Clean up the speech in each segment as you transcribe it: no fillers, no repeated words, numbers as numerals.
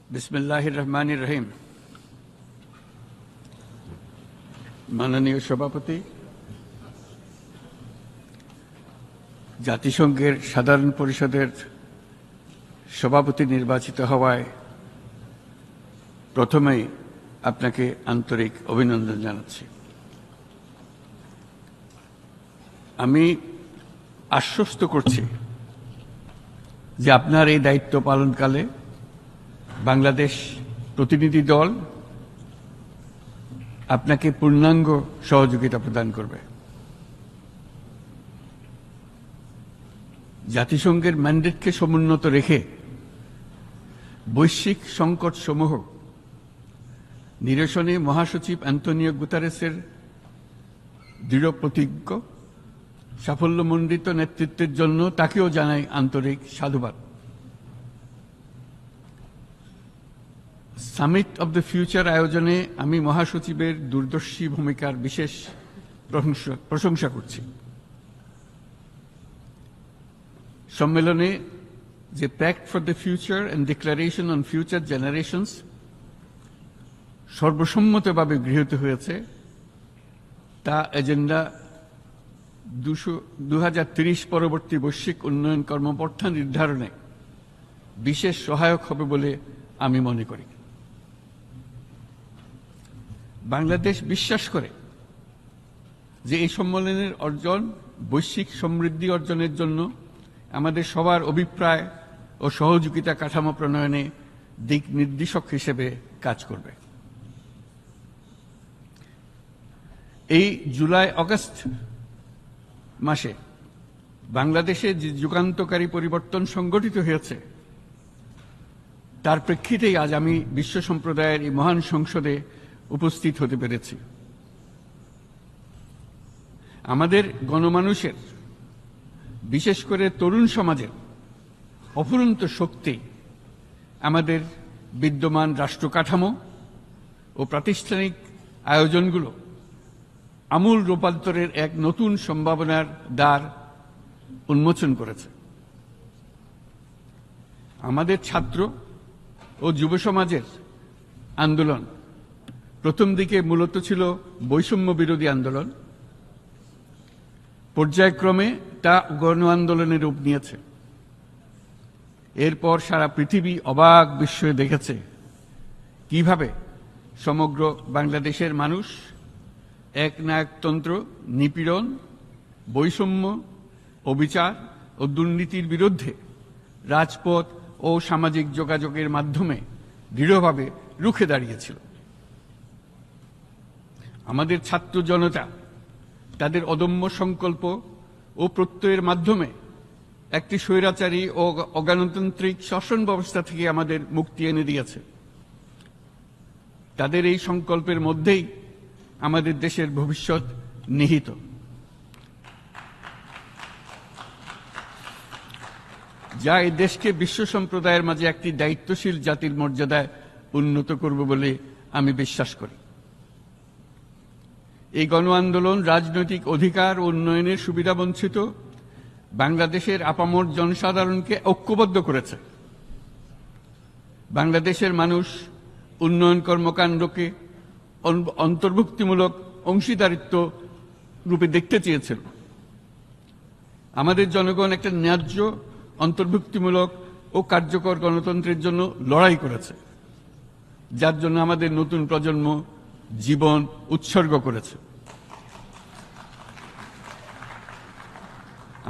বিসমিল্লাহির রহমানির রহিম। মাননীয় সভাপতি, জাতিসংঘের সাধারণ পরিষদের সভাপতি নির্বাচিত হওয়ায় প্রথমেই আপনাকে আন্তরিক অভিনন্দন জানাচ্ছি। আমি আশ্বস্ত করছি যে আপনার এই দায়িত্ব পালনকালে বাংলাদেশ প্রতিনিধি দল আপনাকে পূর্ণাঙ্গ সহযোগিতা প্রদান করবে। জাতিসংঘের ম্যান্ডেটকে সমুন্নত রেখে বৈশ্বিক সংকটসমূহ নিরসনে মহাসচিব অ্যান্তোনিও গুতেরেসের দৃঢ় প্রতিজ্ঞ সাফল্যমণ্ডিত নেতৃত্বের জন্য তাকেও জানাই আন্তরিক সাধুবাদ। সামিট অব দ্য ফিউচার আয়োজনে আমি মহাসচিবের দূরদর্শী ভূমিকার বিশেষ প্রশংসা করছি। সম্মেলনে যে pact for the future and declaration on future generations সর্বসম্মতভাবে গৃহীত হয়েছে, তা এজেন্ডা 2030 পরবর্তী বৈশ্বিক উন্নয়ন কর্মপন্থা নির্ধারণে বিশেষ সহায়ক হবে বলে আমি মনে করি। বাংলাদেশ বিশ্বাস করে যে এই সম্মেলনের অর্জন বৈশ্বিক সমৃদ্ধি অর্জনের জন্য আমাদের সবার অভিপ্রায় ও সহযোগিতা কাঠামো প্রণয়নে দিক নির্দেশক হিসেবে কাজ করবে। এই জুলাই আগস্ট মাসে বাংলাদেশে যে যুগান্তকারী পরিবর্তন সংগঠিত হয়েছে তার প্রেক্ষিতেই আজ আমি বিশ্ব সম্প্রদায়ের এই মহান সংসদে উপস্থিত হতে পেরেছি। আমাদের গণমানুষের, বিশেষ করে তরুণ সমাজের অফুরন্ত শক্তি আমাদের বিদ্যমান রাষ্ট্র কাঠামো ও প্রাতিষ্ঠানিক আয়োজনগুলো আমূল রূপান্তরের এক নতুন সম্ভাবনার দ্বার উন্মোচন করেছে। আমাদের ছাত্র ও যুব সমাজের আন্দোলন প্রথম দিকে মূলত ছিল বৈষম্য বিরোধী আন্দোলন, পর্যায়ক্রমে তা গণ আন্দোলনের রূপ নিয়েছে। এরপর সারা পৃথিবী অবাক বিস্ময়ে দেখেছে কিভাবে সমগ্র বাংলাদেশের মানুষ একনায়কতন্ত্র, নিপীড়ন, বৈষম্য, অবিচার ও দুর্নীতির বিরুদ্ধে রাজপথ ও সামাজিক যোগাযোগের মাধ্যমে দৃঢ়ভাবে রুখে দাঁড়িয়েছিল। আমাদের ছাত্র জনতা তাদের অদম্য সংকল্প ও প্রত্যয়ের মাধ্যমে একটি স্বৈরাচারী ও অগণতান্ত্রিক শাসন ব্যবস্থা থেকে আমাদের মুক্তি এনে দিয়েছে। তাদের এই সংকল্পের মধ্যেই আমাদের দেশের ভবিষ্যৎ নিহিত। যা এই দেশকে বিশ্ব সম্প্রদায়ের মাঝে একটি দায়িত্বশীল জাতির মর্যাদায় উন্নত করবে বলে আমি বিশ্বাস করি। এই গণ আন্দোলন রাজনৈতিক অধিকার ও উন্নয়নের সুবিধাবঞ্চিত বাংলাদেশের আপামর জনসাধারণকে ঐক্যবদ্ধ করেছে। বাংলাদেশের মানুষ উন্নয়ন কর্মকাণ্ডকে অন্তর্ভুক্তিমূলক অংশীদারিত্ব রূপে দেখতে চেয়েছিল। আমাদের জনগণ একটা ন্যায্য, অন্তর্ভুক্তিমূলক ও কার্যকর গণতন্ত্রের জন্য লড়াই করেছে, যার জন্য আমাদের নতুন প্রজন্ম জীবন উৎসর্গ করেছে।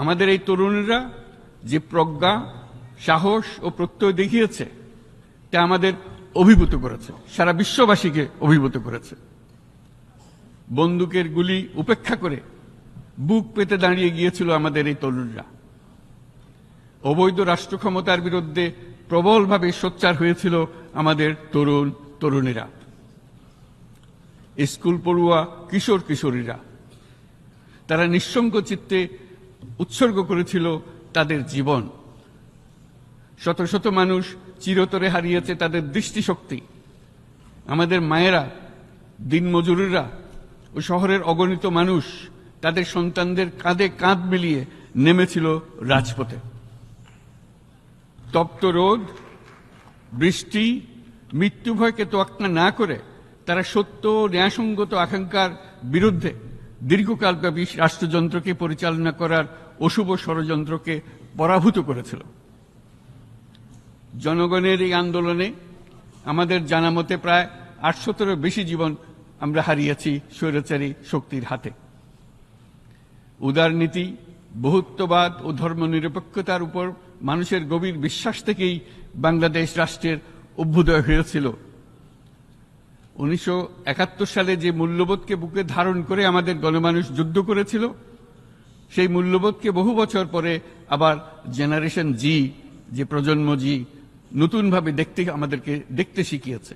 আমাদের এই তরুণীরা যে প্রজ্ঞা, সাহস ও প্রত্যয় দেখিয়েছে তা আমাদের অভিভূত করেছে, সারা বিশ্ববাসীকে অভিভূত করেছে। বন্দুকের গুলি উপেক্ষা করে বুক পেতে দাঁড়িয়ে গিয়েছিল আমাদের এই তরুণরা। অবৈধ রাষ্ট্র ক্ষমতার বিরুদ্ধে প্রবলভাবে সোচ্চার হয়েছিল আমাদের তরুণ তরুণীরা। স্কুল পড়ুয়া কিশোর কিশোরীরা তারা নিঃসঙ্গ চিত্তে উৎসর্গ করেছিল তাদের জীবন। শত শত মানুষ চিরতরে হারিয়েছে তাদের দৃষ্টিশক্তি। আমাদের মায়েরা, দিনমজুরেরা ও শহরের অগণিত মানুষ তাদের সন্তানদের কাঁধে কাঁধ মিলিয়ে নেমেছিল রাজপথে। তপ্ত রোদ, বৃষ্টি মৃত্যু ভয়কে তোয়াক্কা না করে তারা সত্য ও ন্যায়সঙ্গত আকাঙ্ক্ষার বিরুদ্ধে দীর্ঘকালব্যাপী রাষ্ট্রযন্ত্রকে পরিচালনা করার অশুভ ষড়যন্ত্রকে পরাভূত করেছিল। জনগণের এই আন্দোলনে আমাদের জানা মতে প্রায় 800-এরও বেশি জীবন আমরা হারিয়েছি স্বৈরাচারী শক্তির হাতে। উদারনীতি, বহুত্ববাদ ও ধর্মনিরপেক্ষতার উপর মানুষের গভীর বিশ্বাস থেকেই বাংলাদেশ রাষ্ট্রের অভ্যুদয় হয়েছিল। 1971 সালে যে মূল্যবোধকে বুকে ধারণ করে আমাদের গণমানুষ যুদ্ধ করেছিল, সেই মূল্যবোধকে বহু বছর পরে আবার জেনারেশন জি, যে প্রজন্ম জি, নতুনভাবে আমাদেরকে দেখতে শিখিয়েছে।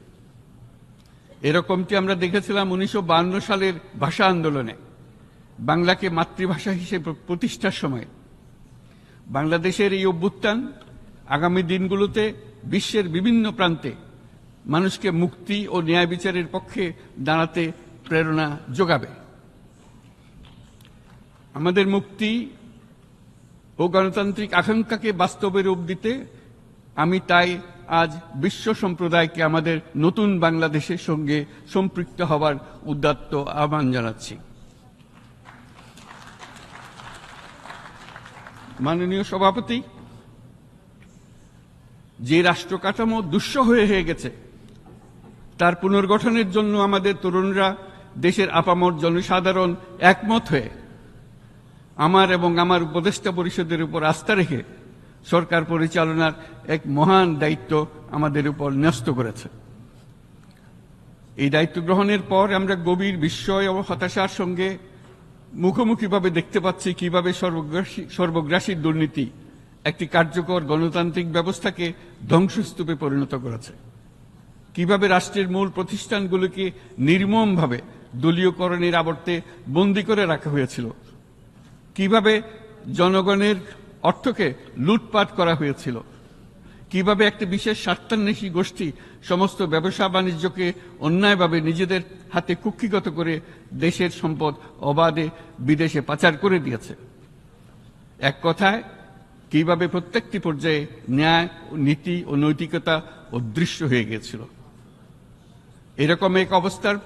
এরকমটি আমরা দেখেছিলাম 1952 সালের ভাষা আন্দোলনে, বাংলাকে মাতৃভাষা হিসেবে প্রতিষ্ঠার সময়। বাংলাদেশের এই অভ্যুত্থান আগামী দিনগুলোতে বিশ্বের বিভিন্ন প্রান্তে মানুষকে মুক্তি ও ন্যায় বিচারের পক্ষে দাঁড়াতে প্রেরণা যোগাবে। আমাদের মুক্তি ও গণতান্ত্রিক আকাঙ্ক্ষাকে বাস্তবে রূপ দিতে আমি তাই আজ বিশ্ব সম্প্রদায়কে আমাদের নতুন বাংলাদেশের সঙ্গে সম্পৃক্ত হওয়ার উদাত্ত আহ্বান জানাচ্ছি। মাননীয় সভাপতি, যে রাষ্ট্র কাঠামো দুঃসহ হয়ে গেছে তার পুনর্গঠনের জন্য আমাদের তরুণরা, দেশের আপামর জনসাধারণ একমত হয়ে আমার এবং আমার উপদেষ্টা পরিষদের উপর আস্থা রেখে সরকার পরিচালনার এক মহান দায়িত্ব আমাদের উপর ন্যস্ত করেছে। এই দায়িত্ব গ্রহণের পর আমরা গভীর বিস্ময় ও হতাশার সঙ্গে মুখোমুখিভাবে দেখতে পাচ্ছি কিভাবে সর্বগ্রাসী দুর্নীতি একটি কার্যকর গণতান্ত্রিক ব্যবস্থাকে ধ্বংসস্তূপে পরিণত করেছে, কিভাবে রাষ্ট্রের মূল প্রতিষ্ঠানগুলোকে নির্মমভাবে দলীয়করণের আবর্তে বন্দী করে রাখা হয়েছিল, কিভাবে জনগণের অর্থকে লুটপাট করা হয়েছিল, কিভাবে একটি বিশেষ স্বার্থান্বেষী গোষ্ঠী সমস্ত ব্যবসা বাণিজ্যকে অন্যায়ভাবে নিজেদের হাতে কুক্ষিগত করে দেশের সম্পদ অবাধে বিদেশে পাচার করে দিয়েছে। এক কথায়, কিভাবে প্রত্যেকটি পর্যায়ে ন্যায়, নীতি ও নৈতিকতা অদৃশ্য হয়ে গিয়েছিল। এরকম এক অবস্থার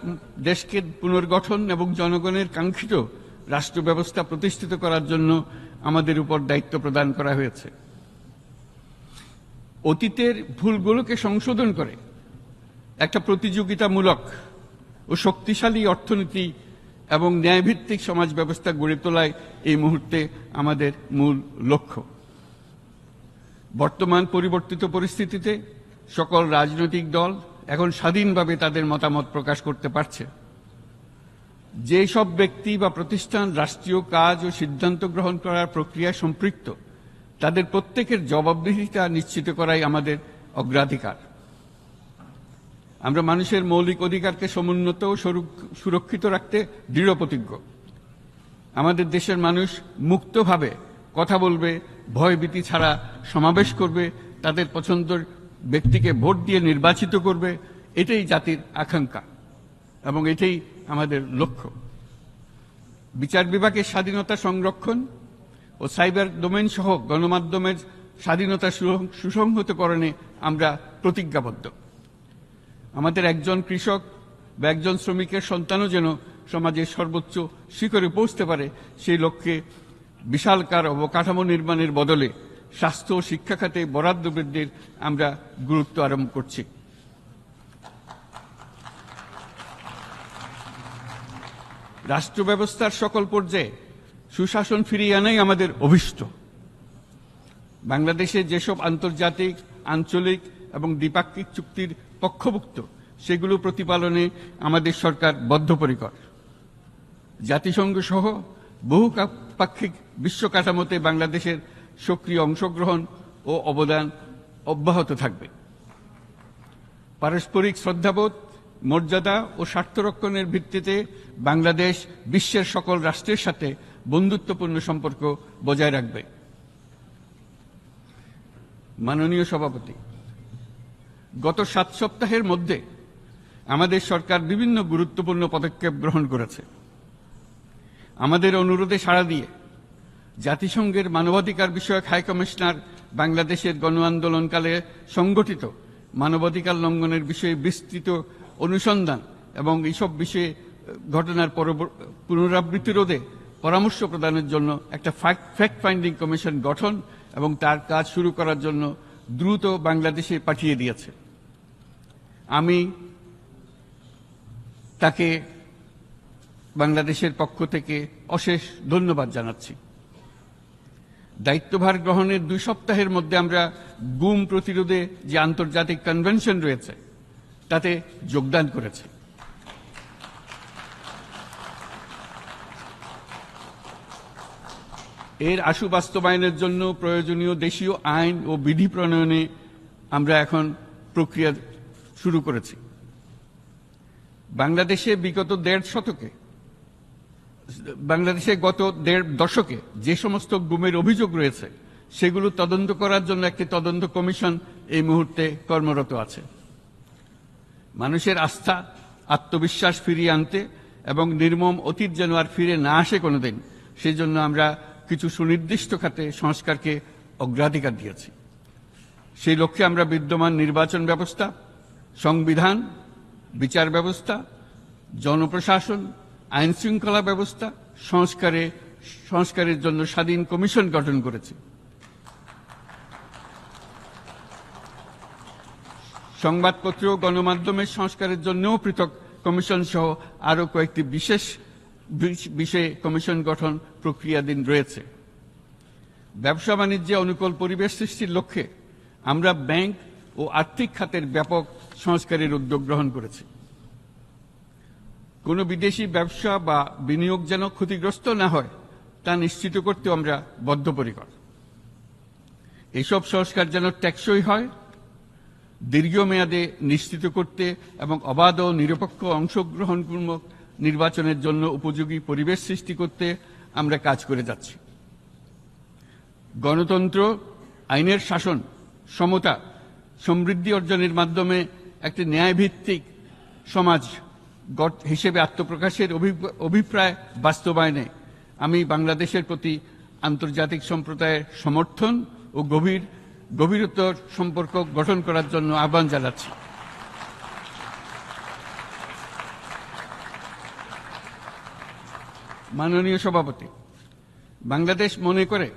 দেশকে পুনর্গঠন এবং জনগণের কাঙ্ক্ষিত রাষ্ট্র ব্যবস্থা প্রতিষ্ঠিত করার জন্য আমাদের উপর দায়িত্ব প্রদান করা হয়েছে। অতীতের ভুলগুলোকে সংশোধন করে একটা প্রতিযোগিতামূলক ও শক্তিশালী অর্থনীতি এবং ন্যায়ভিত্তিক সমাজ ব্যবস্থা গড়ে তোলায় এই মুহূর্তে আমাদের মূল লক্ষ্য। বর্তমান পরিবর্তিত পরিস্থিতিতে সকল রাজনৈতিক দল এখন স্বাধীনভাবে তাদের মতামত প্রকাশ করতে পারছে। যে সব ব্যক্তি বা প্রতিষ্ঠান রাষ্ট্রীয় কাজ ও সিদ্ধান্ত গ্রহণ করার প্রক্রিয়ায় সম্পৃক্ত, তাদের প্রত্যেকের জবাবদিহিতা নিশ্চিত করাই আমাদের অগ্রাধিকার। আমরা মানুষের মৌলিক অধিকারকে সমুন্নত ও সুরক্ষিত রাখতে দৃঢ়প্রতিজ্ঞ। আমাদের দেশের মানুষ মুক্তভাবে কথা বলবে, ভয়ভীতি ছাড়া সমাবেশ করবে, তাদের পছন্দের ব্যক্তিকে ভোট দিয়ে নির্বাচিত করবে, এটাই জাতির আকাঙ্ক্ষা এবং এটাই আমাদের লক্ষ্য। বিচার বিভাগের স্বাধীনতা সংরক্ষণ ও সাইবার ডোমেইন সহ গণমাধ্যমের স্বাধীনতা সুসংহতকরণে আমরা প্রতিজ্ঞাবদ্ধ। আমাদের একজন কৃষক বা একজন শ্রমিকের সন্তানও যেন সমাজের সর্বোচ্চ শিখরে পৌঁছতে পারে, সেই লক্ষ্যে বিশালকার অবকাঠামো নির্মাণের বদলে স্বাস্থ্য ও শিক্ষা খাতে বরাদ্দ বৃদ্ধির আমরা গুরুত্ব আরোপ করছি। রাষ্ট্র ব্যবস্থার সকল পর্যায়ে সুশাসন ফিরিয়ে আনাই আমাদের অভীষ্ট। বাংলাদেশে যেসব আন্তর্জাতিক, আঞ্চলিক এবং দ্বিপাক্ষিক চুক্তির পক্ষভুক্ত, সেগুলো প্রতিপালনে আমাদের সরকার বদ্ধপরিকর। জাতিসংঘ সহ বহুপাক্ষিক বিশ্ব কাঠামোতে বাংলাদেশের সক্রিয় অংশগ্রহণ ও অবদান অব্যাহত থাকবে। পারস্পরিক শ্রদ্ধাবোধ, মর্যাদা ও স্বার্থরক্ষণের ভিত্তিতে বাংলাদেশ বিশ্বের সকল রাষ্ট্রের সাথে বন্ধুত্বপূর্ণ সম্পর্ক বজায় রাখবে। মাননীয় সভাপতি, গত 7 সপ্তাহের মধ্যে আমাদের সরকার বিভিন্ন গুরুত্বপূর্ণ পদক্ষেপ গ্রহণ করেছে। আমাদের অনুরোধে সাড়া দিয়ে জাতিসংঘের মানবাধিকার বিষয়ক হাই কমিশনার বাংলাদেশের গণ আন্দোলনকালে সংগঠিত মানবাধিকার লঙ্ঘনের বিষয়ে বিস্তৃত অনুসন্ধান এবং এইসব বিষয়ে ঘটনার পুনরাবৃত্তি রোধে পরামর্শ প্রদানের জন্য একটা ফ্যাক্ট ফাইন্ডিং কমিশন গঠন এবং তার কাজ শুরু করার জন্য দ্রুত বাংলাদেশে পাঠিয়ে দিয়েছে। আমি তাকে বাংলাদেশের পক্ষ থেকে অশেষ ধন্যবাদ জানাচ্ছি। দায়িত্বভার গ্রহণের 2 সপ্তাহের মধ্যে আমরা গুম প্রতিরোধে যে আন্তর্জাতিক কনভেনশন রয়েছে তাতে যোগদান করেছি। এর আশু বাস্তবায়নের জন্য প্রয়োজনীয় দেশীয় আইন ও বিধি প্রণয়নে আমরা এখন প্রক্রিয়া শুরু করেছি। বাংলাদেশে গত দেড় দশকে যে সমস্ত গুমের অভিযোগ রয়েছে সেগুলো তদন্ত করার জন্য একটি তদন্ত কমিশন এই মুহূর্তে কর্মরত আছে। মানুষের আস্থা আত্মবিশ্বাস ফিরিয়ে আনতে এবং নির্মম অতীত যেন আর ফিরে না আসে কোনোদিন, সেই জন্য আমরা কিছু সুনির্দিষ্ট খাতে সংস্কারকে অগ্রাধিকার দিয়েছি। সেই লক্ষ্যে আমরা বিদ্যমান নির্বাচন ব্যবস্থা, সংবিধান, বিচার ব্যবস্থা, জনপ্রশাসন, আইন শৃঙ্খলা ব্যবস্থা সংস্কারের জন্য স্বাধীন কমিশন গঠন করেছি। সংবাদপত্র ও গণমাধ্যমের সংস্কারের জন্যও পৃথক কমিশন সহ আরও কয়েকটি বিশেষ বিষয়ে কমিশন গঠন প্রক্রিয়াধীন রয়েছে। ব্যবসা বাণিজ্যে অনুকূল পরিবেশ সৃষ্টির লক্ষ্যে আমরা ব্যাংক ও আর্থিক খাতের ব্যাপক সংস্কারের উদ্যোগ গ্রহণ করেছি। কোনো বিদেশি ব্যবসা বা বিনিয়োগ যেন ক্ষতিগ্রস্ত না হয় তা নিশ্চিত করতে আমরা বদ্ধপরিকর। এইসব সংস্কার যেন টেকসই হয়, দীর্ঘমেয়াদে নিশ্চিত করতে এবং অবাধ ও নিরপেক্ষ অংশগ্রহণপূর্বক নির্বাচনের জন্য উপযোগী পরিবেশ সৃষ্টি করতে আমরা কাজ করে যাচ্ছি। গণতন্ত্র, আইনের শাসন, সমতা, সমৃদ্ধি অর্জনের মাধ্যমে একটি ন্যায়ভিত্তিক সমাজ হিসেবে আত্মপ্রকাশের অভিপ্রায় বাস্তবায়নে আমি বাংলাদেশের প্রতি আন্তর্জাতিক সম্প্রদায়ের সমর্থন ও গভীরতর সম্পর্ক গঠন করার জন্য আহ্বান জানাচ্ছি। মাননীয় সভাপতি, বাংলাদেশ মনে করে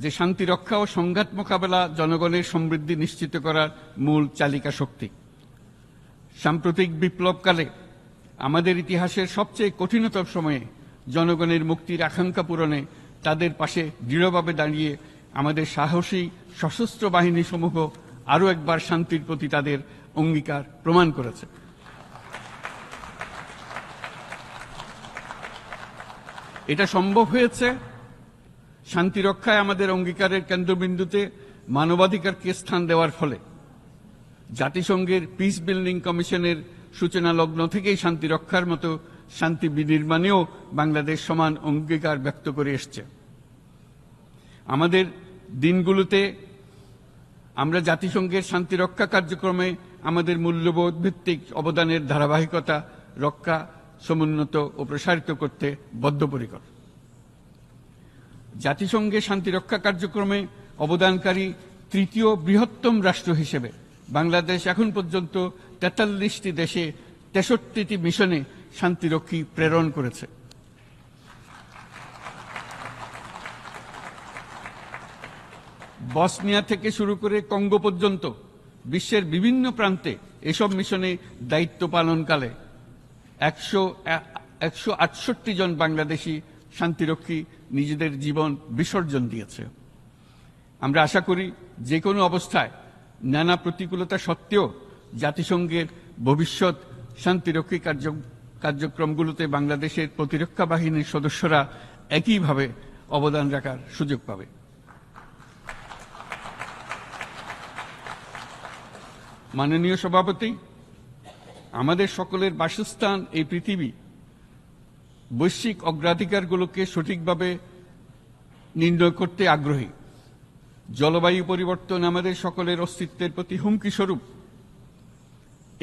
যে শান্তি রক্ষা ও সংঘাত মোকাবেলা জনগণের সমৃদ্ধি নিশ্চিত করার মূল চালিকা শক্তি। সাম্প্রতিক বিপ্লবকালে আমাদের ইতিহাসের সবচেয়ে কঠিনতম সময়ে জনগণের মুক্তির আকাঙ্ক্ষা পূরণে তাদের পাশে দৃঢ়ভাবে দাঁড়িয়ে আমাদের সাহসী সশস্ত্র বাহিনী সমূহ আরও একবার শান্তির প্রতি তাদের অঙ্গীকার প্রমাণ করেছে। এটা সম্ভব হয়েছে শান্তি রক্ষায় আমাদের অঙ্গীকারের কেন্দ্রবিন্দুতে মানবাধিকারকে স্থান দেওয়ার ফলে। জাতিসংঘের পিস বিল্ডিং কমিশনের সূচনা লগ্ন থেকেই শান্তি রক্ষার মতো শান্তি বিনির্মাণেও বাংলাদেশ সমান অঙ্গীকার ব্যক্ত করে এসছে। আমাদের দিনগুলোতে আমরা জাতিসংঘের শান্তি রক্ষা কার্যক্রমে আমাদের মূল্যবোধ ভিত্তিক অবদানের ধারাবাহিকতা রক্ষা, সমুন্নত ও প্রসারিত করতে বদ্ধপরিকর। জাতিসংঘের শান্তি রক্ষা কার্যক্রমে অবদানকারী তৃতীয় বৃহত্তম রাষ্ট্র হিসেবে বাংলাদেশ এখন পর্যন্ত 43টি দেশে 63টি মিশনে শান্তিরক্ষী প্রেরণ করেছে। বসনিয়া থেকে শুরু করে কঙ্গো পর্যন্ত বিশ্বের বিভিন্ন প্রান্তে এসব মিশনে দায়িত্ব পালনকালে 168 জন বাংলাদেশি শান্তিরক্ষী নিজেদের জীবন বিসর্জন দিয়েছে। আমরা আশা করি যে কোনো অবস্থায় নানা প্রতিকূলতা সত্ত্বেও জাতিসংঘের ভবিষ্যৎ শান্তিরক্ষী কার্যক্রমগুলোতে বাংলাদেশের প্রতিরক্ষা বাহিনীর সদস্যরা একইভাবে অবদান রাখার সুযোগ পাবে। মাননীয় সভাপতি, আমাদের সকলের বাসস্থান এই পৃথিবী বৈশ্বিক অগ্রাধিকারগুলোকে সঠিকভাবে নির্ণয় করতে আগ্রহী। জলবায়ু পরিবর্তন আমাদের সকলের অস্তিত্বের প্রতি হুমকি স্বরূপ।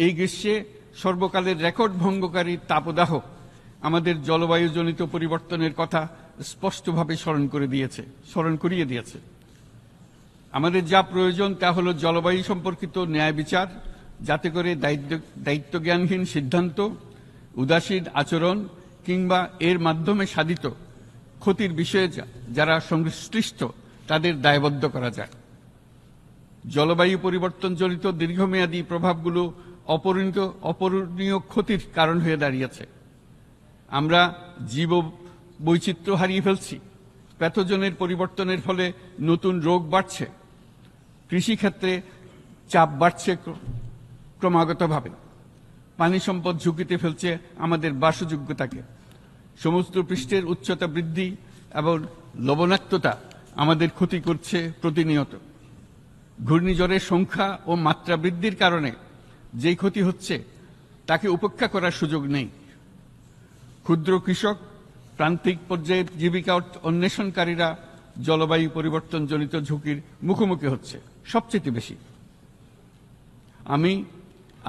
এই গ্রীষ্মে সর্বকালের রেকর্ড ভঙ্গকারী তাপদাহ আমাদের জলবায়ুজনিত পরিবর্তনের কথা স্পষ্টভাবে স্মরণ করিয়ে দিয়েছে। আমাদের যা প্রয়োজন তা হলো জলবায়ু সম্পর্কিত ন্যায় বিচার, যাতে করে দায়িত্বজ্ঞানহীন সিদ্ধান্ত, উদাসীন আচরণ কিংবা এর মাধ্যমে সাধিত ক্ষতির বিষয়ে যারা সংশ্লিষ্ট তাদের দায়বদ্ধ করা যায়। জলবায়ু পরিবর্তনজনিত দীর্ঘমেয়াদী প্রভাবগুলো অপূরণীয় ক্ষতির কারণ হয়ে দাঁড়িয়েছে। আমরা জীব বৈচিত্র্য হারিয়ে ফেলছি, প্যাথোজেনের পরিবর্তনের ফলে নতুন রোগ বাড়ছে, কৃষিক্ষেত্রে চাপ বাড়ছে ক্রমাগতভাবে, পানি সম্পদ ঝুঁকিতে ফেলছে আমাদের বাসযোগ্যতাকে, সমুদ্র পৃষ্ঠের উচ্চতা বৃদ্ধি এবং লবণাক্ততা আমাদের ক্ষতি করছে প্রতিনিয়ত। ঘূর্ণিঝড়ের সংখ্যা ও মাত্রা বৃদ্ধির কারণে যেই ক্ষতি হচ্ছে তাকে উপেক্ষা করার সুযোগ নেই। ক্ষুদ্র কৃষক, প্রান্তিক পর্যায়ের জীবিকা অন্বেষণকারীরা জলবায়ু পরিবর্তনজনিত ঝুঁকির মুখোমুখি হচ্ছে সবচেয়ে বেশি। আমি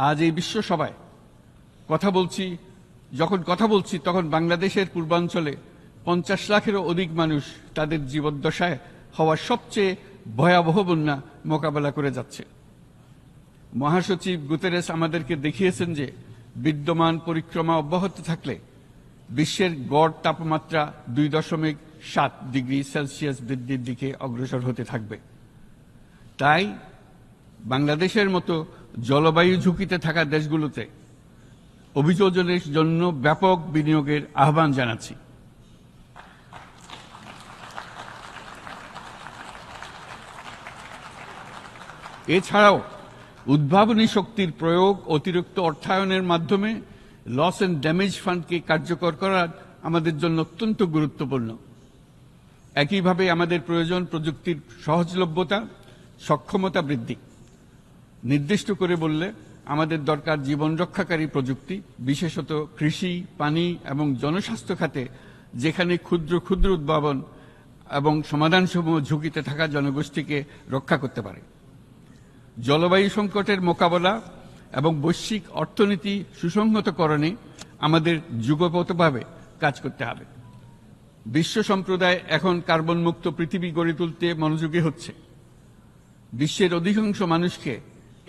আজ এই বিশ্ব সভায় যখন কথা বলছি তখন বাংলাদেশের পূর্বাঞ্চলে 50 লাখেরও অধিক মানুষ তাদের জীবদ্দশায় হওয়া সবচেয়ে ভয়াবহ বন্যা মোকাবেলা করে যাচ্ছে। মহাসচিব গুতেরেস আমাদেরকে দেখিয়েছেন যে বিদ্যমান পরিক্রমা অব্যাহত থাকলে বিশ্বের গড় তাপমাত্রা 2.7 ডিগ্রি সেলসিয়াস বৃদ্ধির দিকে অগ্রসর হতে থাকবে। তাই বাংলাদেশের মতো জলবায়ু ঝুঁকিতে থাকা দেশগুলোতে অভিযোজনের জন্য ব্যাপক বিনিয়োগের আহ্বান জানাচ্ছি। এছাড়াও উদ্ভাবনী শক্তির প্রয়োগ, অতিরিক্ত অর্থায়নের মাধ্যমে লস এন্ড ড্যামেজ ফান্ডকে কার্যকর করা আমাদের জন্য অত্যন্ত গুরুত্বপূর্ণ। একইভাবে আমাদের প্রয়োজন প্রযুক্তির সহজলভ্যতা, সক্ষমতা বৃদ্ধি। নির্দিষ্ট করে বললে আমাদের দরকার জীবন রক্ষাকারী প্রযুক্তি, বিশেষত কৃষি, পানি এবং জনস্বাস্থ্য খাতে, যেখানে ক্ষুদ্র ক্ষুদ্র উদ্ভাবন এবং সমাধানসমূহ ঝুঁকিতে থাকা জনগোষ্ঠীকে রক্ষা করতে পারে। জলবায়ু সংকটের মোকাবেলা এবং বৈশ্বিক অর্থনীতি সুসংহতকরণে আমাদের যুগপৎভাবে কাজ করতে হবে। বিশ্ব সম্প্রদায় এখন কার্বন মুক্ত পৃথিবী গড়ে তুলতে মনোযোগী হচ্ছে। বিশ্বের অধিকাংশ মানুষকে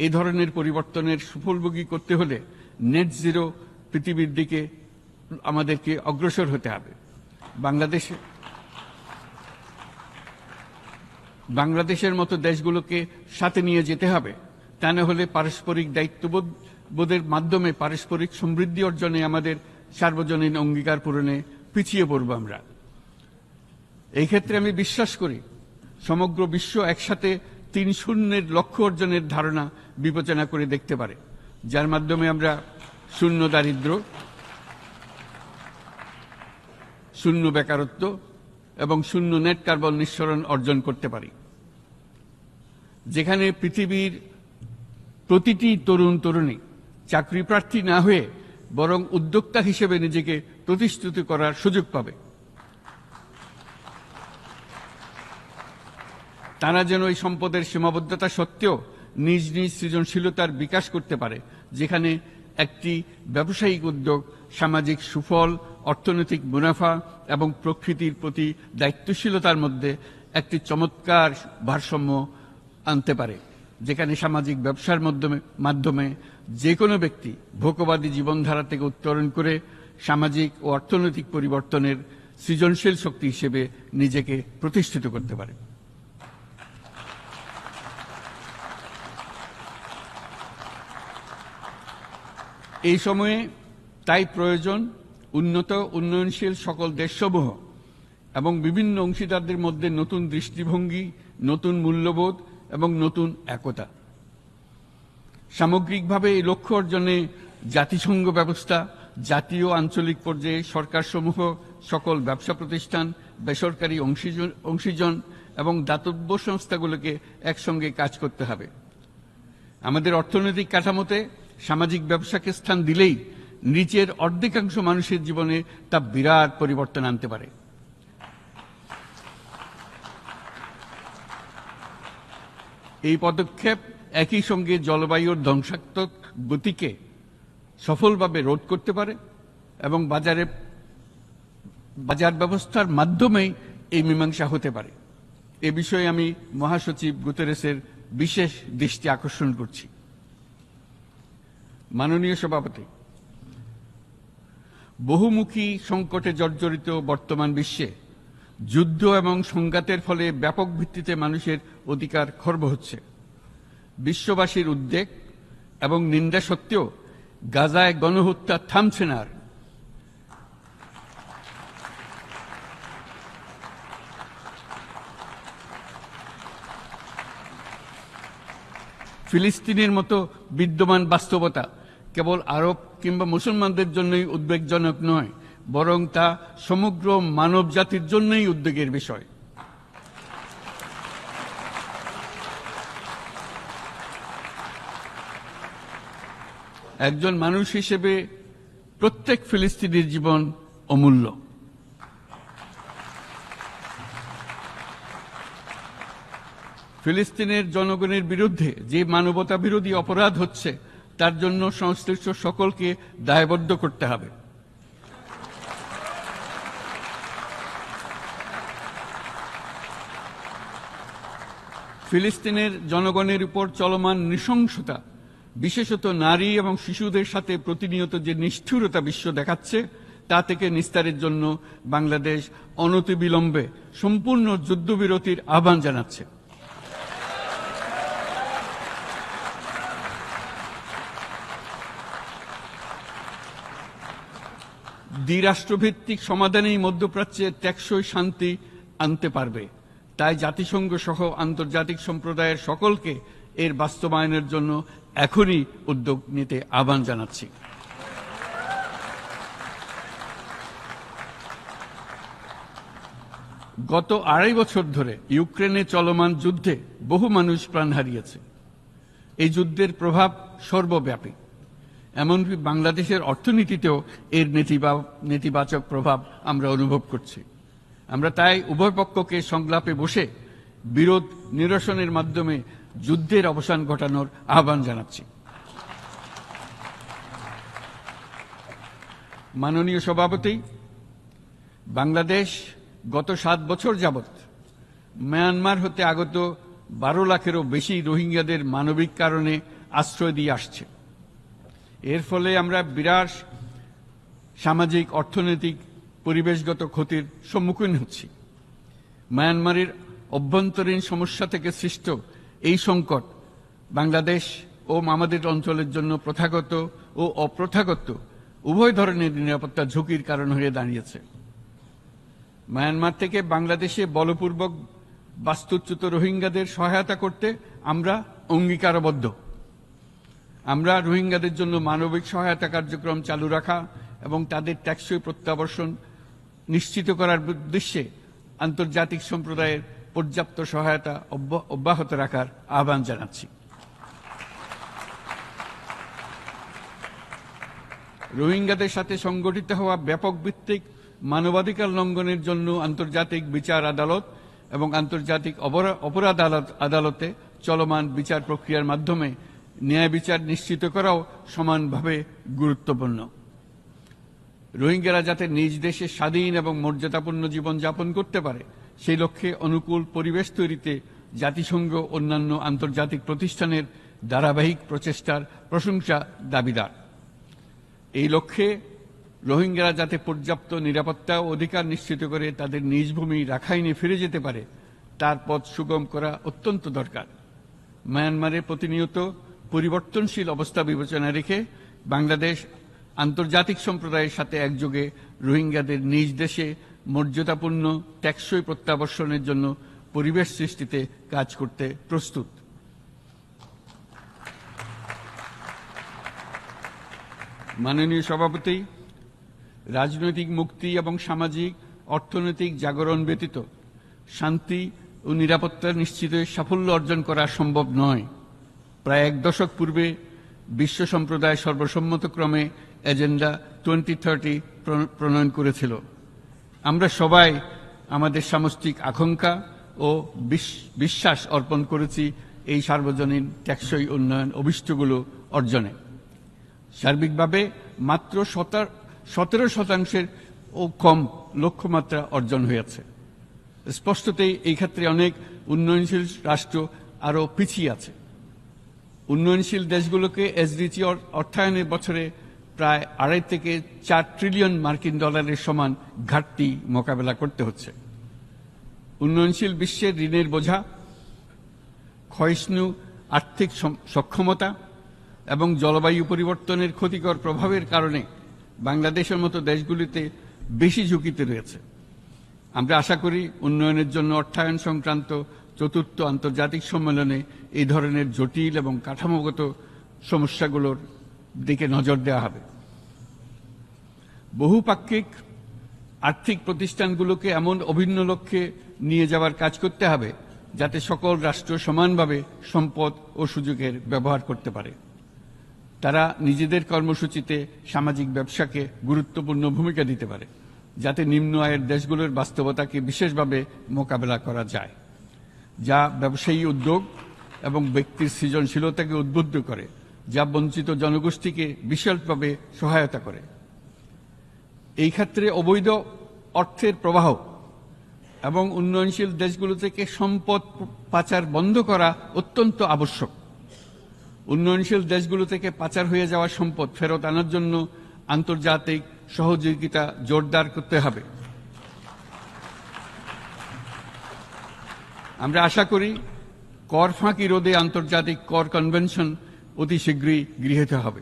এই ধরনের পরিবর্তনের সুফলভোগী করতে হলে নেট জিরো পৃথিবীর দিকে আমাদেরকে অগ্রসর হতে হবে। বাংলাদেশের মতো দেশগুলোকে সাথে নিয়ে যেতে হবে। তা না হলে পারস্পরিক দায়িত্ববোধের মাধ্যমে পারস্পরিক সমৃদ্ধি অর্জনে আমাদের সার্বজনীন অঙ্গীকার পূরণে পিছিয়ে পড়ব আমরা। এই ক্ষেত্রে আমি বিশ্বাস করি সমগ্র বিশ্ব একসাথে 3-0 লক্ষ্য অর্জনের ধারণা বিবেচনা করে দেখতে পারে, যার মাধ্যমে আমরা শূন্য দারিদ্র্য, শূন্য বেকারত্ব এবং শূন্য নেট কার্বন নিঃসরণ অর্জন করতে পারি। যেখানে পৃথিবীর প্রতিটি তরুণ তরুণী চাকরি প্রার্থী না হয়ে বরং উদ্যোক্তা হিসেবে নিজেকে প্রতিষ্ঠিত করার সুযোগ পাবে। তারা যেন এই সম্পদের সীমাবদ্ধতা সত্ত্বেও নিজ নিজ সৃজনশীলতার বিকাশ করতে পারে, যেখানে একটি ব্যবসায়িক উদ্যোগ সামাজিক সুফল, অর্থনৈতিক মুনাফা এবং প্রকৃতির প্রতি দায়িত্বশীলতার মধ্যে একটি চমৎকার ভারসাম্য আনতে পারে, যেখানে সামাজিক ব্যবসার মাধ্যমে যে কোনো ব্যক্তি ভোগবাদী জীবনধারা থেকে উত্তরণ করে সামাজিক ও অর্থনৈতিক পরিবর্তনের সৃজনশীল শক্তি হিসেবে নিজেকে প্রতিষ্ঠিত করতে পারে। এই সময়ে তাই প্রয়োজন উন্নত উন্নয়নশীল সকল দেশসমূহ এবং বিভিন্ন অংশীদারদের মধ্যে নতুন দৃষ্টিভঙ্গি, নতুন মূল্যবোধ এবং নতুন একতা। সামগ্রিকভাবে এই লক্ষ্য অর্জনে জাতিসংঘ ব্যবস্থা, জাতীয় আঞ্চলিক পর্যায়ে সরকারসমূহ, সকল ব্যবসা প্রতিষ্ঠান, বেসরকারি অংশীজন এবং দাতব্য সংস্থাগুলোকে একসঙ্গে কাজ করতে হবে। আমাদের অর্থনৈতিক কাঠামোতে সামাজিক ব্যবসাকে স্থান দিলেই নিচের অর্ধেকাংশ মানুষের জীবনে তা বিরাট পরিবর্তন আনতে পারে। এই পদক্ষেপ একই সঙ্গে জলবায়ুর ধ্বংসাত্মক গতিকে সফলভাবে রোধ করতে পারে এবং বাজার ব্যবস্থার মাধ্যমেই এই মীমাংসা হতে পারে। এ বিষয়ে আমি মহাসচিব গুতেরেসের বিশেষ দৃষ্টি আকর্ষণ করছি। মাননীয় সভাপতি, বহুমুখী সংকটে জর্জরিত বর্তমান বিশ্বে যুদ্ধ এবং সংঘাতের ফলে ব্যাপক ভিত্তিতে মানুষের অধিকার খর্ব হচ্ছে। বিশ্ববাসীর উদ্বেগ এবং নিন্দা সত্ত্বেও গাজায় গণহত্যা থামছে না। ফিলিস্তিনের মতো বিদ্যমান বাস্তবতা কেবল আরব কিংবা মুসলমানদের জন্যই উদ্বেগজনক নয়, বরং তা সমগ্র মানব জাতির জন্যই উদ্বেগের বিষয়। একজন মানুষ হিসেবে প্রত্যেক ফিলিস্তিনির জীবন অমূল্য। ফিলিস্তিনের জনগণের বিরুদ্ধে যে মানবতা বিরোধী অপরাধ হচ্ছে তার জন্য সংশ্লিষ্ট সকলকে দায়বদ্ধ করতে হবে। ফিলিস্তিনের জনগণের উপর চলমান নৃশংসতা, বিশেষত নারী এবং শিশুদের সাথে প্রতিনিয়ত যে নিষ্ঠুরতা বিশ্ব দেখাচ্ছে, তা থেকে নিস্তারের জন্য বাংলাদেশ অনতিবিলম্বে সম্পূর্ণ যুদ্ধবিরতির আহ্বান জানাচ্ছে। দ্বিরাষ্ট্রভিত্তিক সমাধানেই মধ্যপ্রাচ্যে টেকসই শান্তি আনতে পারবে। তাই জাতিসংঘ সহ আন্তর্জাতিক সম্প্রদায়ের সকলকে এর বাস্তবায়নের জন্য এখনই উদ্যোগ নিতে আহ্বান জানাচ্ছি। গত 2.5 বছর ধরে ইউক্রেনে চলমান যুদ্ধে বহু মানুষ প্রাণ হারিয়েছে। এই যুদ্ধের প্রভাব সর্বব্যাপী, এমনকি বাংলাদেশের অর্থনীতিতেও এর নেতিবাচক প্রভাব আমরা অনুভব করছি। আমরা তাই উভয় পক্ষকে সংলাপে বসে বিরোধ নিরসনের মাধ্যমে যুদ্ধের অবসান ঘটানোর আহ্বান জানাচ্ছি। মাননীয় সভাপতি, বাংলাদেশ গত 7 বছর যাবৎ মিয়ানমার হতে আগত 12 লাখেরও বেশি রোহিঙ্গাদের মানবিক কারণে আশ্রয় দিয়ে আসছে। এর ফলে আমরা বিরাট সামাজিক, অর্থনৈতিক, পরিবেশগত ক্ষতির সম্মুখীন হচ্ছি। মিয়ানমারের অভ্যন্তরীণ সমস্যা থেকে সৃষ্ট এই সংকট বাংলাদেশ ও আমাদের অঞ্চলের জন্য প্রথাগত ও অপ্রথাগত উভয় ধরনের নিরাপত্তা ঝুঁকির কারণ হয়ে দাঁড়িয়েছে। মিয়ানমার থেকে বাংলাদেশে বলপূর্বক বাস্তুচ্যুত রোহিঙ্গাদের সহায়তা করতে আমরা অঙ্গীকারবদ্ধ। আমরা রোহিঙ্গাদের জন্য মানবিক সহায়তা কার্যক্রম চালু রাখা এবং তাদের টেকসই প্রত্যাবর্তন নিশ্চিত করার উদ্দেশ্যে আন্তর্জাতিক সম্প্রদায়ের পর্যাপ্ত সহায়তা অব্যাহত রাখার আহ্বান জানাচ্ছি। রোহিঙ্গাদের সাথে সংগঠিত হওয়া ব্যাপক ভিত্তিক মানবাধিকার লঙ্ঘনের জন্য আন্তর্জাতিক বিচার আদালত এবং আন্তর্জাতিক অপরাধ আদালতে চলমান বিচার প্রক্রিয়ার মাধ্যমে ন্যায় বিচার নিশ্চিত করাও সমানভাবে গুরুত্বপূর্ণ। রোহিঙ্গারা যাতে নিজ দেশে স্বাধীন এবং মর্যাদাপূর্ণ জীবন যাপন করতে পারে, সেই লক্ষ্যে অনুকূল পরিবেশ তৈরিতে জাতিসংঘ অন্যান্য আন্তর্জাতিক প্রতিষ্ঠানের ধারাবাহিক প্রচেষ্টার প্রশংসা দাবিদার। এই লক্ষ্যে রোহিঙ্গারা যাতে পর্যাপ্ত নিরাপত্তা ও অধিকার নিশ্চিত করে তাদের নিজ ভূমি রাখাইনে ফিরে যেতে পারে, তার পথ সুগম করা অত্যন্ত দরকার। মিয়ানমারে প্রতিনিয়ত পরিবর্তনশীল অবস্থা বিবেচনা রেখে বাংলাদেশ আন্তর্জাতিক সম্প্রদায়ের সাথে একযোগে রোহিঙ্গাদের নিজ দেশে মর্যাদাপূর্ণ টেকসই প্রত্যাবর্তনের জন্য পরিবেশ সৃষ্টিতে কাজ করতে প্রস্তুত। মাননীয় সভাপতি, রাজনৈতিক মুক্তি এবং সামাজিক অর্থনৈতিক জাগরণ ব্যতীত শান্তি ও নিরাপত্তা নিশ্চিতে সাফল্য অর্জন করা সম্ভব নয়। প্রায় 1 দশক পূর্বে বিশ্ব সম্প্রদায় সর্বসম্মতক্রমে এজেন্ডা 2030 প্রণয়ন করেছিল। আমরা সবাই আমাদের সামষ্টিক আকাঙ্ক্ষা ও বিশ্বাস অর্পণ করেছি এই সার্বজনীন টেকসই উন্নয়ন অভিষ্টগুলো অর্জনে। সার্বিকভাবে মাত্র 17% ও কম লক্ষ্যমাত্রা অর্জন হয়েছে। স্পষ্টতই এই ক্ষেত্রে অনেক উন্নয়নশীল রাষ্ট্র আরও পিছিয়ে আছে। উন্নয়নশীল দেশগুলোকে এসডিজি অর্থায়নের বছরে প্রায় 2.5 থেকে 4 ট্রিলিয়ন মার্কিন ডলারের সমান ঘাটতি মোকাবেলা করতে হচ্ছে। উন্নয়নশীল বিশ্বের ঋণের বোঝা, ক্ষয়িষ্ণু আর্থিক সক্ষমতা এবং জলবায়ু পরিবর্তনের ক্ষতিকর প্রভাবের কারণে বাংলাদেশের মতো দেশগুলিতে বেশি ঝুঁকিতে রয়েছে। আমরা আশা করি উন্নয়নের জন্য অর্থায়ন সংক্রান্ত চতুর্থ আন্তর্জাতিক সম্মেলনে এই ধরনের জটিল এবং কাঠামোগত সমস্যাগুলোর দিকে নজর দেওয়া হবে। বহুপাক্ষিক আর্থিক প্রতিষ্ঠানগুলোকে এমন অভিন্ন লক্ষ্যে নিয়ে যাওয়ার কাজ করতে হবে যাতে সকল রাষ্ট্র সমানভাবে সম্পদ ও সুযোগের ব্যবহার করতে পারে। তারা নিজেদের কর্মসূচিতে সামাজিক ব্যবসাকে গুরুত্বপূর্ণ ভূমিকা দিতে পারে, যাতে নিম্ন আয়ের দেশগুলোর বাস্তবতাকে বিশেষভাবে মোকাবেলা করা যায়, যা ব্যবসায়ী উদ্যোগ এবং ব্যক্তির সৃজনশীলতাকে উদ্বুদ্ধ করে, যা বঞ্চিত জনগোষ্ঠীকে বিশালভাবে সহায়তা করে। এই ক্ষেত্রে অবৈধ অর্থের প্রবাহ এবং উন্নয়নশীল দেশগুলো থেকে সম্পদ পাচার বন্ধ করা অত্যন্ত আবশ্যক। উন্নয়নশীল দেশগুলো থেকে পাচার হয়ে যাওয়া সম্পদ ফেরত আনার জন্য আন্তর্জাতিক সহযোগিতা জোরদার করতে হবে। আমরা আশা করি কর ফাঁকি রোধে আন্তর্জাতিক কর কনভেনশন অতি শীঘ্রই গৃহীত হবে।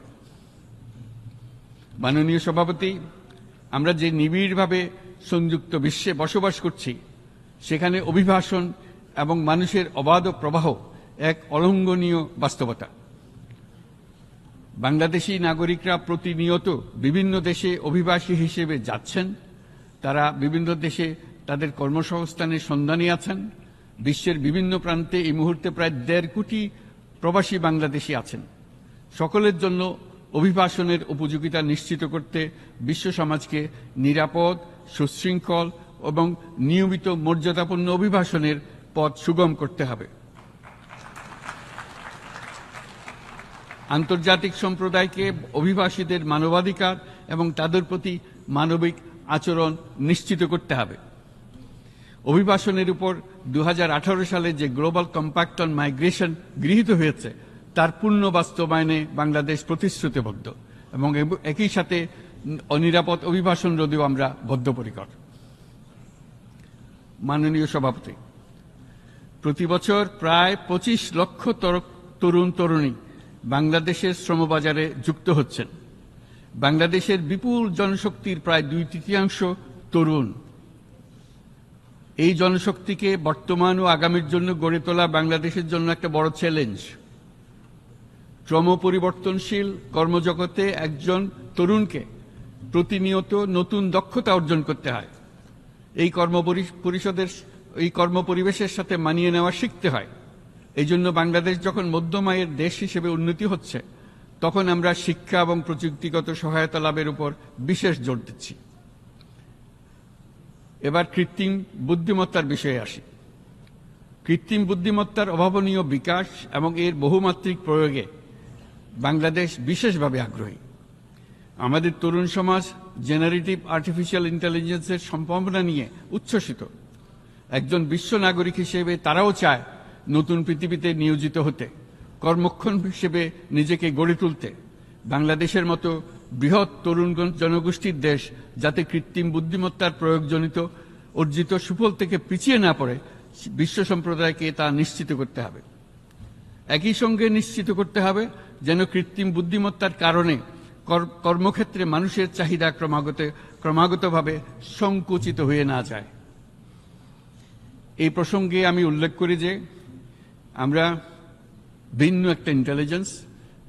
মাননীয় সভাপতি, আমরা যে নিবিড়ভাবে সংযুক্ত বিশ্বে বসবাস করছি, সেখানে অভিবাসন এবং মানুষের অবাধ প্রবাহ এক অলঙ্ঘনীয় বাস্তবতা। বাংলাদেশি নাগরিকরা প্রতিনিয়ত বিভিন্ন দেশে অভিবাসী হিসেবে যাচ্ছেন। তারা বিভিন্ন দেশে তাদের কর্মসংস্থানের সন্ধানে আছেন। বিশ্বের বিভিন্ন প্রান্তে এই মুহূর্তে প্রায় 1.5 কোটি প্রবাসী বাংলাদেশি আছেন। সকলের জন্য অভিবাসনের উপযোগিতা নিশ্চিত করতে বিশ্ব সমাজকে নিরাপদ, সুশৃঙ্খল এবং নিয়মিত মর্যাদাপূর্ণ অভিবাসনের পথ সুগম করতে হবে। আন্তর্জাতিক সম্প্রদায়কে অভিবাসীদের মানবাধিকার এবং তাদের প্রতি মানবিক আচরণ নিশ্চিত করতে হবে। অভিবাসনের উপর 2018 সালে যে গ্লোবাল কম্প্যাক্ট অন মাইগ্রেশন গৃহীত হয়েছে, তার পূর্ণ বাস্তবায়নে বাংলাদেশ প্রতিশ্রুতিবদ্ধ এবং একই সাথে অনিরাপদ অভিবাসন রোধেও আমরা বদ্ধপরিকর। মাননীয় সভাপতি, প্রতি বছর প্রায় 25 লক্ষ তরুণ তরুণী বাংলাদেশের শ্রমবাজারে যুক্ত হচ্ছেন। বাংলাদেশের বিপুল জনশক্তির প্রায় 2/3 তরুণ। এই জনশক্তিকে বর্তমান ও আগামীর জন্য গড়ে তোলা বাংলাদেশের জন্য একটা বড় চ্যালেঞ্জ। ক্রমপরিবর্তনশীল কর্মজগতে একজন তরুণকে প্রতিনিয়ত নতুন দক্ষতা অর্জন করতে হয়। এই কর্মপরিবেশের সাথে মানিয়ে নেওয়া শিখতে হয়। এই জন্য বাংলাদেশ যখন মধ্যম আয়ের দেশ হিসেবে উন্নতি হচ্ছে, তখন আমরা শিক্ষা এবং প্রযুক্তিগত সহায়তা লাভের উপর বিশেষ জোর দিচ্ছি। এবার কৃত্রিম বুদ্ধিমত্তার বিষয়ে আসি। কৃত্রিম বুদ্ধিমত্তার অভাবনীয় বিকাশ এবং এর বহুমাত্রিক প্রয়োগে বাংলাদেশ বিশেষভাবে আগ্রহী। আমাদের তরুণ সমাজ জেনারেটিভ আর্টিফিশিয়াল ইন্টেলিজেন্সের সম্ভাবনা নিয়ে উচ্ছ্বসিত। একজন বিশ্ব নাগরিক হিসেবে তারাও চায় নতুন পৃথিবীতে নিয়োজিত হতে, কর্মক্ষম হিসেবে নিজেকে গড়ে তুলতে। বাংলাদেশের মতো বৃহৎ তরুণ জনগোষ্ঠীর দেশ যাতে কৃত্রিম বুদ্ধিমত্তার প্রয়োগজনিত অর্জিত সুফল থেকে পিছিয়ে না পড়ে, বিশ্ব সম্প্রদায়কে তা নিশ্চিত করতে হবে। একই সঙ্গে নিশ্চিত করতে হবে যেন কৃত্রিম বুদ্ধিমত্তার কারণে কর্মক্ষেত্রে মানুষের চাহিদা ক্রমাগতভাবে সংকুচিত হয়ে না যায়। এই প্রসঙ্গে আমি উল্লেখ করি যে আমরা ভিন্ন একটা ইন্টেলিজেন্স,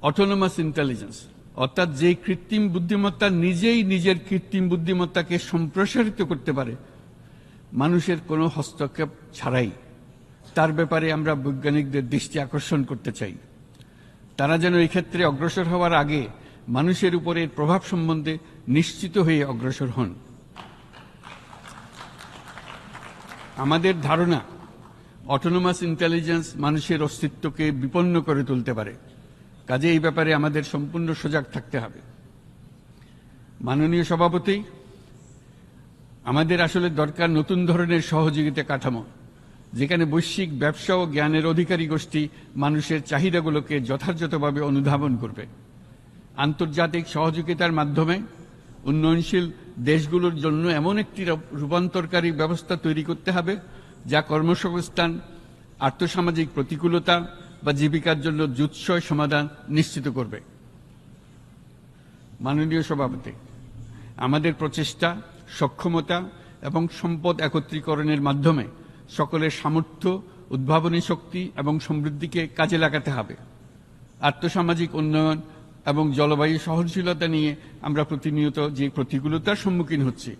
অটোনোমাস ইন্টেলিজেন্স, অর্থাৎ যে কৃত্রিম বুদ্ধিমত্তা নিজেই নিজের কৃত্রিম বুদ্ধিমত্তাকে সম্প্রসারিত করতে পারে মানুষের কোনো হস্তক্ষেপ ছাড়াই, তার ব্যাপারে আমরা বৈজ্ঞানিকদের দৃষ্টি আকর্ষণ করতে চাই। তারা যেন এই ক্ষেত্রে অগ্রসর হওয়ার আগে মানুষের উপরের প্রভাব সম্বন্ধে নিশ্চিত হয়ে অগ্রসর হন। আমাদের ধারণা অটোনোমাস ইন্টেলিজেন্স মানুষের অস্তিত্বকে বিপন্ন করে তুলতে পারে, কাজে এই ব্যাপারে আমাদের সম্পূর্ণ সজাগ থাকতে হবে। মাননীয় সভাপতি, আমাদের আসলে দরকার নতুন ধরনের সহযোগিতা কাঠামো, যেখানে বৈশ্বিক ব্যবসা ও জ্ঞানের অধিকারী গোষ্ঠী মানুষের চাহিদাগুলোকে যথাযথভাবে অনুধাবন করবে। আন্তর্জাতিক সহযোগিতার মাধ্যমে উন্নয়নশীল দেশগুলোর জন্য এমন একটি রূপান্তরকারী ব্যবস্থা তৈরি করতে হবে যা কর্মসংস্থান, আর্থসামাজিক প্রতিকূলতা বা জীবিকার জন্য যুৎসয় সমাধান নিশ্চিত করবে। মাননীয় সভাপতি, আমাদের প্রচেষ্টা, সক্ষমতা এবং সম্পদ একত্রীকরণের মাধ্যমে সকলের সামর্থ্য, উদ্ভাবনী শক্তি এবং সমৃদ্ধিকে কাজে লাগাতে হবে। আর্থসামাজিক উন্নয়ন এবং জলবায়ু সহনশীলতা নিয়ে আমরা প্রতিনিয়ত যে প্রতিকূলতার সম্মুখীন হচ্ছি,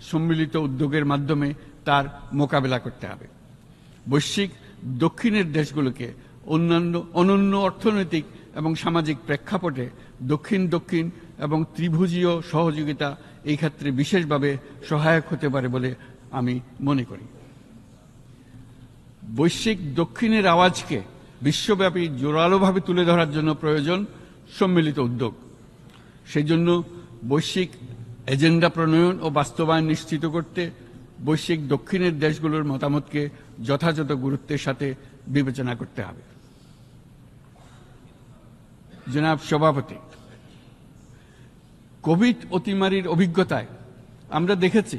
সম্মিলিত উদ্যোগের মাধ্যমে তার মোকাবেলা করতে হবে। বৈশ্বিক দক্ষিণের দেশগুলোকে অনন্য অর্থনৈতিক এবং সামাজিক প্রেক্ষাপটে দক্ষিণ দক্ষিণ এবং ত্রিভুজীয় সহযোগিতা এই ক্ষেত্রে বিশেষভাবে সহায়ক হতে পারে বলে আমি মনে করি। বৈশ্বিক দক্ষিণের আওয়াজকে বিশ্বব্যাপী জোরালোভাবে তুলে ধরার জন্য প্রয়োজন সম্মিলিত উদ্যোগ। সেই জন্য বৈশ্বিক এজেন্ডা প্রণয়ন ও বাস্তবায়ন নিশ্চিত করতে বৈশ্বিক দক্ষিণের দেশগুলোর মতামতকে যথাযথ গুরুত্বের সাথে বিবেচনা করতে হবে। জনাব সভাপতি, কোভিড অতিমারির অভিজ্ঞতায় আমরা দেখেছি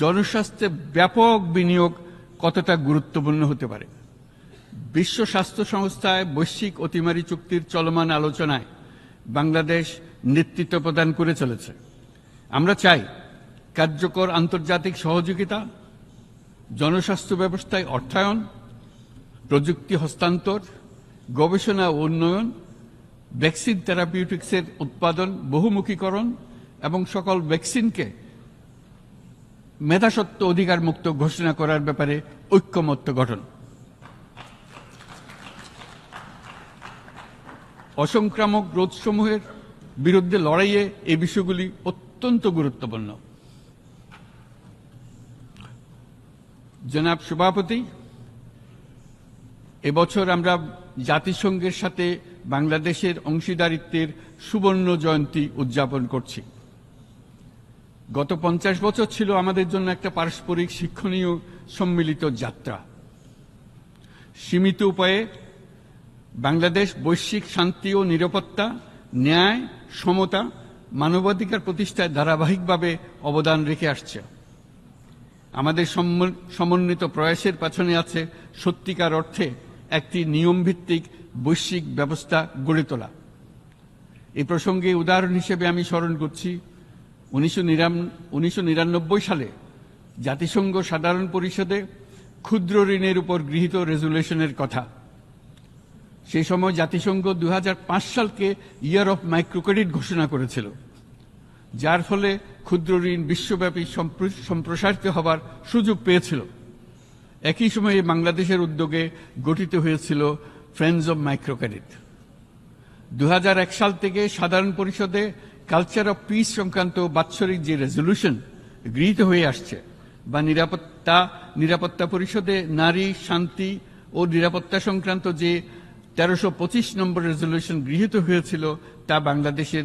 জনস্বাস্থ্যে ব্যাপক বিনিয়োগ কতটা গুরুত্বপূর্ণ হতে পারে। বিশ্ব স্বাস্থ্য সংস্থায় বৈশ্বিক অতিমারি চুক্তির চলমান আলোচনায় বাংলাদেশ নেতৃত্ব প্রদান করে চলেছে। আমরা চাই কার্যকর আন্তর্জাতিক সহযোগিতা, জনস্বাস্থ্য ব্যবস্থায় অর্থায়ন, প্রযুক্তি হস্তান্তর, গবেষণা ও উন্নয়ন, ভ্যাকসিন থেরাপিউটিক্সের উৎপাদন বহুমুখীকরণ এবং সকল ভ্যাকসিনকে মেধাস্বত্ব অধিকার মুক্ত ঘোষণা করার ব্যাপারে ঐক্যমত্য গঠন। অসংক্রামক রোগসমূহের বিরুদ্ধে লড়াইয়ে এই বিষয়গুলি অত্যন্ত গুরুত্বপূর্ণ। জনাব সভাপতি, এবছর আমরা জাতিসংঘের সাথে বাংলাদেশের অংশীদারিত্বের সুবর্ণ জয়ন্তী উদযাপন করছি। গত 50 বছর ছিল আমাদের জন্য একটা পারস্পরিক শিক্ষণীয় সম্মিলিত যাত্রা। সীমিত উপায়ে বাংলাদেশ বৈশ্বিক শান্তি ও নিরাপত্তা, ন্যায়, সমতা, মানবাধিকার প্রতিষ্ঠায় ধারাবাহিকভাবে অবদান রেখে আসছে। আমাদের সমন্বিত প্রয়াসের পেছনে আছে সত্যিকার অর্থে একটি নিয়মভিত্তিক বৈশ্বিক ব্যবস্থা গড়ে তোলা। এই প্রসঙ্গে উদাহরণ হিসেবে আমি স্মরণ করছি 1999 সালে জাতিসংঘ সাধারণ পরিষদে ক্ষুদ্র ঋণের উপর গৃহীত রেজুলেশনের কথা। সেই সময় জাতিসংঘ 2005 সালকে ইয়ার অফ মাইক্রোক্রেডিট ঘোষণা করেছিল, যার ফলে ক্ষুদ্র ঋণ বিশ্বব্যাপী সম্প্রসারিত হবার সুযোগ পেয়েছিল। একই সময়ে বাংলাদেশের উদ্যোগে গঠিত হয়েছিল ফ্রেন্ডস অব মাইক্রোক্রেডিট। 2001 সাল থেকে সাধারণ পরিষদে কালচার অফ পিস সংক্রান্ত বাৎসরিক যে রেজলিউশন গৃহীত হয়ে আসছে, বা নিরাপত্তা পরিষদে নারী, শান্তি ও নিরাপত্তা সংক্রান্ত যে 1325 নম্বর রেজলিউশন গৃহীত হয়েছিল, তা বাংলাদেশের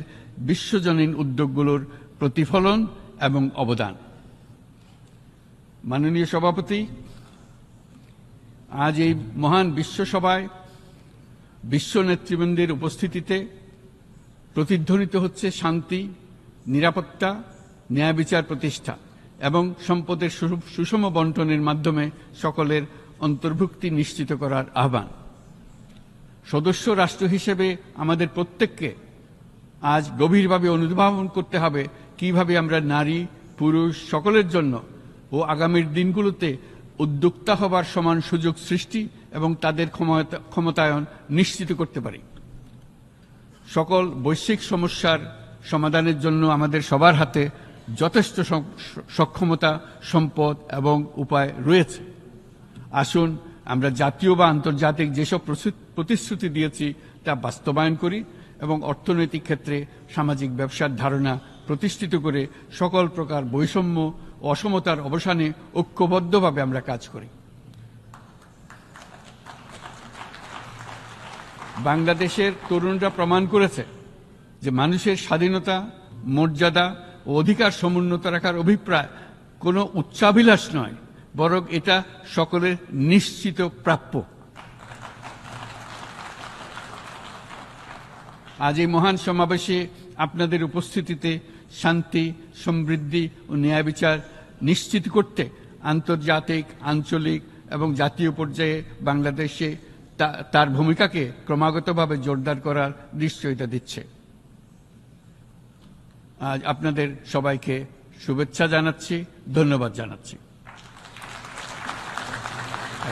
বিশ্বজনীন উদ্যোগগুলোর প্রতিফলন এবং অবদান। মাননীয় সভাপতি, আজ এই মহান বিশ্বসভায় বিশ্ব নেতৃবৃন্দের উপস্থিতিতে প্রতিধ্বনিত হচ্ছে শান্তি, নিরাপত্তা, ন্যায় বিচার প্রতিষ্ঠা এবং সম্পদের সুষম বন্টনের মাধ্যমে সকলের অন্তর্ভুক্তি নিশ্চিত করার আহ্বান। সদস্য রাষ্ট্র হিসেবে আমাদের প্রত্যেককে আজ গভীরভাবে অনুধাবন করতে হবে কিভাবে আমরা নারী, পুরুষ সকলের জন্য ও আগামীর দিনগুলোতে উদ্যোক্তা হবার সমান সুযোগ সৃষ্টি এবং তাদের ক্ষমতায়ন নিশ্চিত করতে পারি। সকল বৈশ্বিক সমস্যার সমাধানের জন্য আমাদের সবার হাতে যথেষ্ট সক্ষমতা, সম্পদ এবং উপায় রয়েছে। আসুন আমরা জাতীয় বা আন্তর্জাতিক যেসব প্রতিশ্রুতি দিয়েছি তা বাস্তবায়ন করি এবং অর্থনৈতিক ক্ষেত্রে সামাজিক ব্যবসার ধারণা প্রতিষ্ঠিত করে সকল প্রকার বৈষম্য ও অসমতার অবসানে ঐক্যবদ্ধভাবে আমরা কাজ করি। বাংলাদেশের তরুণরা প্রমাণ করেছে যে মানুষের স্বাধীনতা, মর্যাদা ও অধিকার সমুন্নত রাখার অভিপ্রায় কোনো উচ্চাভিলাষ নয়, বরং এটা সকলের নিশ্চিত প্রাপ্য। আজ এই মহান সমাবেশে আপনাদের উপস্থিতিতে শান্তি, সমৃদ্ধি ও ন্যায় বিচার নিশ্চিত করতে আন্তর্জাতিক, আঞ্চলিক এবং জাতীয় পর্যায়ে বাংলাদেশে তার ভূমিকাকে ক্রমাগতভাবে জোরদার করার নিশ্চয়তা দিচ্ছে। আজ আপনাদের সবাইকে শুভেচ্ছা জানাচ্ছি, ধন্যবাদ জানাচ্ছি।